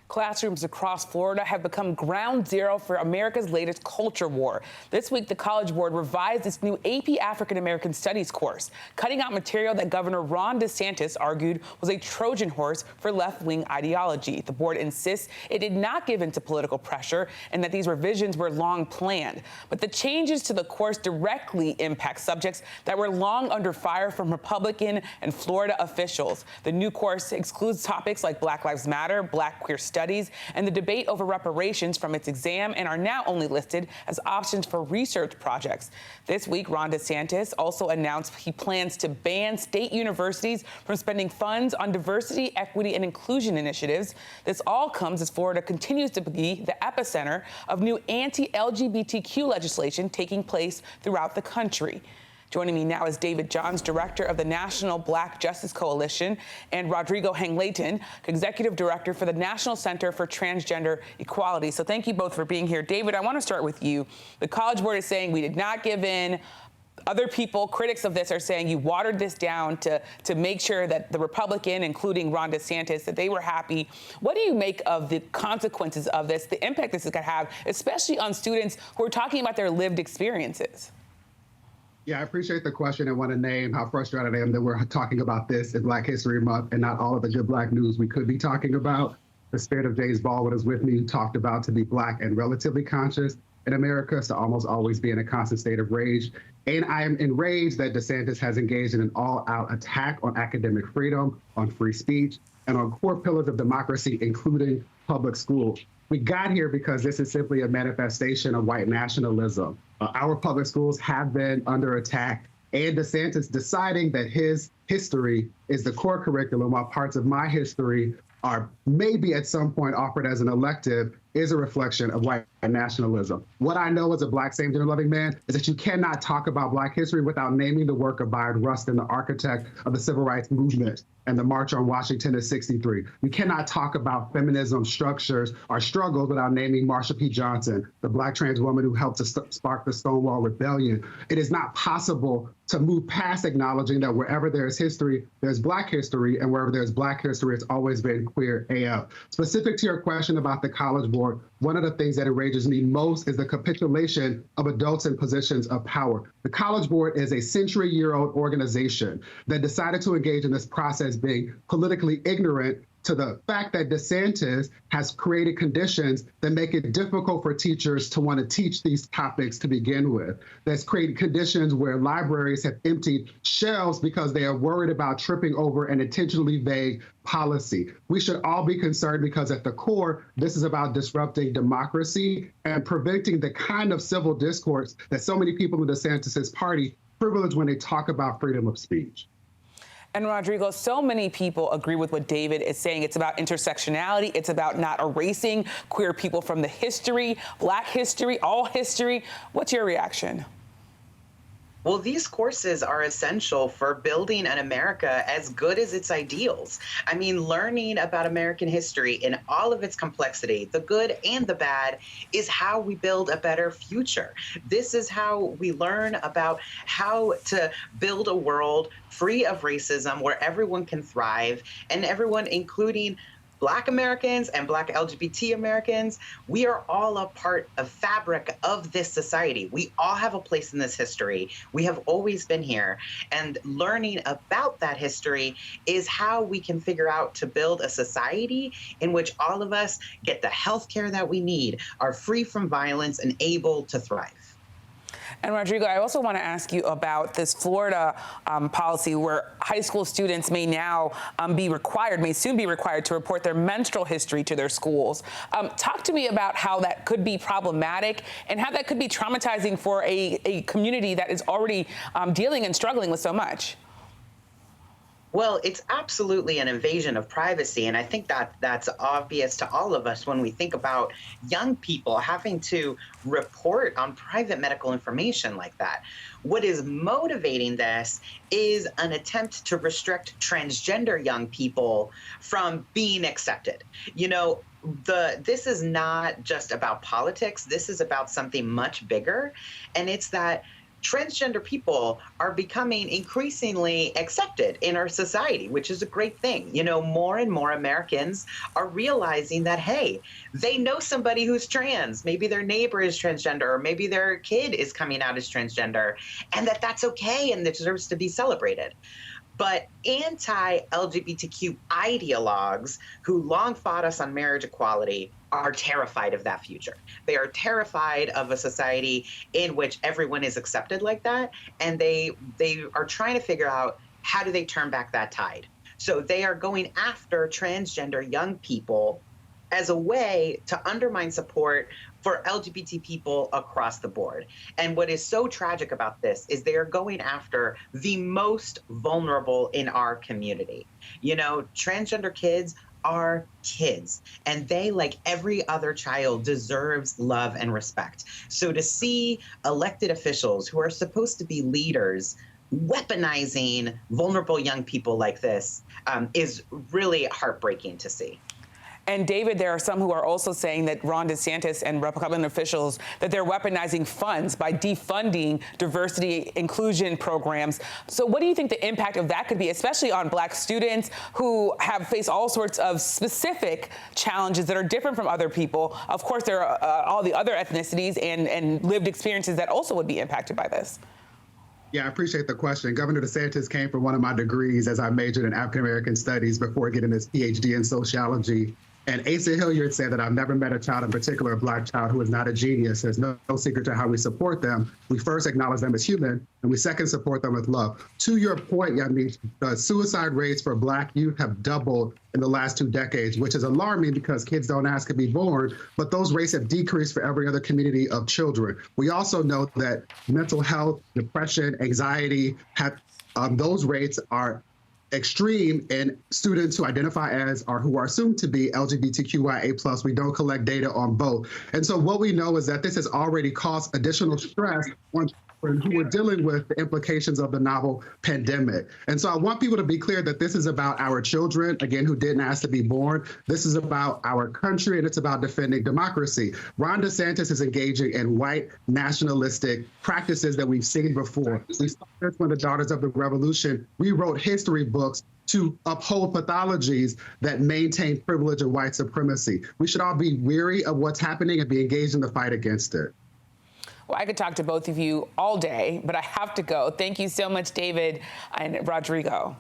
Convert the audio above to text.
Classrooms across Florida have become ground zero for America's latest culture war. This week, the College Board revised its new AP African American Studies course, cutting out material that Governor Ron DeSantis argued was a Trojan horse for left-wing ideology. The board insists it did not give in to political pressure and that these revisions were long planned. But the changes to the course directly impact subjects that were long under fire from Republican and Florida officials. The new course excludes topics like Black Lives Matter, Black queer studies, and the debate over reparations from its exam and are now only listed as options for research projects. This week, Ron DeSantis also announced he plans to ban state universities from spending funds on diversity, equity, and inclusion initiatives. This all comes as Florida continues to be the epicenter of new anti-LGBTQ legislation taking place throughout the country. Joining me now is David Johns, director of the National Black Justice Coalition, and Rodrigo Heng-Lehtinen, executive director for the National Center for Transgender Equality. So thank you both for being here. David, I want to start with you. The College Board is saying we did not give in. Other people, critics of this, are saying you watered this down to make sure that the Republican, including Ron DeSantis, that they were happy. What do you make of the consequences of this, the impact this could have, especially on students who are talking about their lived experiences? Yeah, I appreciate the question and want to name how frustrated I am that we're talking about this in Black History Month and not all of the good Black news we could be talking about. The spirit of James Baldwin is with me, who talked about to be Black and relatively conscious in America, so almost always be in a constant state of rage. And I am enraged that DeSantis has engaged in an all-out attack on academic freedom, on free speech, and on core pillars of democracy, including public schools. We got here because this is simply a manifestation of white nationalism. Our public schools have been under attack, and DeSantis deciding that his history is the core curriculum, while parts of my history are maybe at some point offered as an elective, is a reflection of white nationalism. What I know as a Black same-gender-loving man is that you cannot talk about Black history without naming the work of Bayard Rustin, the architect of the Civil Rights Movement and the March on Washington in '63. You cannot talk about feminism structures or struggles without naming Marsha P. Johnson, the Black trans woman who helped to spark the Stonewall Rebellion. It is not possible to move past acknowledging that wherever there is history, there's Black history, and wherever there's Black history, it's always been queer AF. Specific to your question about the College Board, one of the things that enrages me most is the capitulation of adults in positions of power. The College Board is a century-year-old organization that decided to engage in this process being politically ignorant to the fact that DeSantis has created conditions that make it difficult for teachers to want to teach these topics to begin with. That's created conditions where libraries have emptied shelves because they are worried about tripping over an intentionally vague policy. We should all be concerned because at the core, this is about disrupting democracy and preventing the kind of civil discourse that so many people in DeSantis' party privilege when they talk about freedom of speech. And Rodrigo, so many people agree with what David is saying. It's about intersectionality. It's about not erasing queer people from the history, Black history, all history. What's your reaction? Well, these courses are essential for building an America as good as its ideals. I mean, learning about American history in all of its complexity, the good and the bad, is how we build a better future. This is how we learn about how to build a world free of racism where everyone can thrive, and everyone, including Black Americans and Black LGBT Americans, we are all a part of fabric of this society. We all have a place in this history. We have always been here. And learning about that history is how we can figure out to build a society in which all of us get the health care that we need, are free from violence, and able to thrive. And Rodrigo, I also want to ask you about this Florida policy where high school students may now may soon be required to report their menstrual history to their schools. Talk to me about how that could be problematic and how that could be traumatizing for a community that is already dealing and struggling with so much. Well, it's absolutely an invasion of privacy, and I think that that's obvious to all of us when we think about young people having to report on private medical information like that. What is motivating this is an attempt to restrict transgender young people from being accepted. You know, this is not just about politics. This is about something much bigger, and it's that transgender people are becoming increasingly accepted in our society, which is a great thing. You know, more and more Americans are realizing that, hey, they know somebody who's trans. Maybe their neighbor is transgender, or maybe their kid is coming out as transgender, and that's okay and that deserves to be celebrated. But anti-LGBTQ ideologues who long fought us on marriage equality are terrified of that future. They are terrified of a society in which everyone is accepted like that, and they are trying to figure out how do they turn back that tide. So they are going after transgender young people as a way to undermine support for LGBT people across the board. And what is so tragic about this is they are going after the most vulnerable in our community. You know, transgender kids are kids, and they, like every other child, deserves love and respect. So to see elected officials who are supposed to be leaders weaponizing vulnerable young people like this is really heartbreaking to see. And David, there are some who are also saying that Ron DeSantis and Republican officials, that they're weaponizing funds by defunding diversity inclusion programs. So what do you think the impact of that could be, especially on Black students who have faced all sorts of specific challenges that are different from other people? Of course, there are all the other ethnicities and lived experiences that also would be impacted by this. Yeah, I appreciate the question. Governor DeSantis came from one of my degrees as I majored in African-American studies before getting his PhD in sociology. And Asa Hilliard said that I've never met a child, in particular a Black child, who is not a genius. There's no secret to how we support them. We first acknowledge them as human, and we second support them with love. To your point, Yamiche, the suicide rates for Black youth have doubled in the last 2 decades, which is alarming because kids don't ask to be born, but those rates have decreased for every other community of children. We also know that mental health, depression, anxiety, those rates are extreme in students who identify as or who are assumed to be LGBTQIA+. We don't collect data on both. And so what we know is that this has already caused additional stress on who are dealing with the implications of the novel pandemic. And so I want people to be clear that this is about our children, again, who didn't ask to be born. This is about our country, and it's about defending democracy. Ron DeSantis is engaging in white nationalistic practices that we've seen before. We saw this when the Daughters of the Revolution rewrote history books to uphold pathologies that maintain privilege and white supremacy. We should all be weary of what's happening and be engaged in the fight against it. Well, I could talk to both of you all day, but I have to go. Thank you so much, David and Rodrigo.